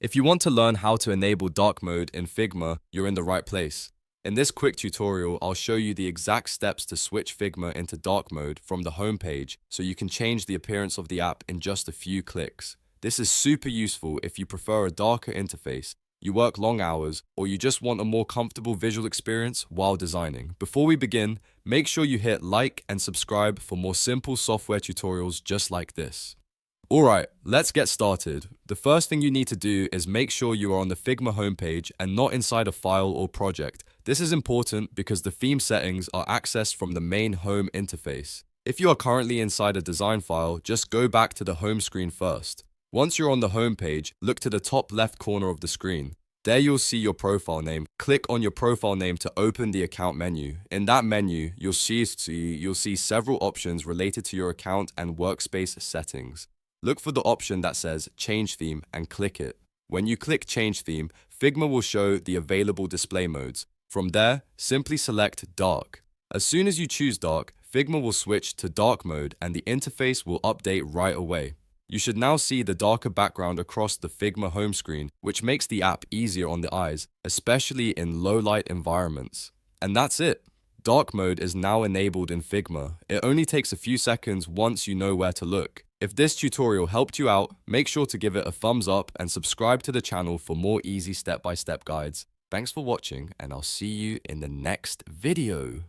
If you want to learn how to enable dark mode in Figma, you're in the right place. In this quick tutorial, I'll show you the exact steps to switch Figma into dark mode from the home page so you can change the appearance of the app in just a few clicks. This is super useful if you prefer a darker interface, you work long hours, or you just want a more comfortable visual experience while designing. Before we begin, make sure you hit like and subscribe for more simple software tutorials just like this. Alright, let's get started. The first thing you need to do is make sure you are on the Figma homepage and not inside a file or project. This is important because the theme settings are accessed from the main home interface. If you are currently inside a design file, just go back to the home screen first. Once you're on the home page, look to the top left corner of the screen. There you'll see your profile name. Click on your profile name to open the account menu. In that menu, you'll see several options related to your account and workspace settings. Look for the option that says Change Theme and click it. When you click Change Theme, Figma will show the available display modes. From there, simply select Dark. As soon as you choose Dark, Figma will switch to Dark mode and the interface will update right away. You should now see the darker background across the Figma home screen, which makes the app easier on the eyes, especially in low-light environments. And that's it. Dark mode is now enabled in Figma. It only takes a few seconds once you know where to look. If this tutorial helped you out, make sure to give it a thumbs up and subscribe to the channel for more easy step-by-step guides. Thanks for watching, and I'll see you in the next video.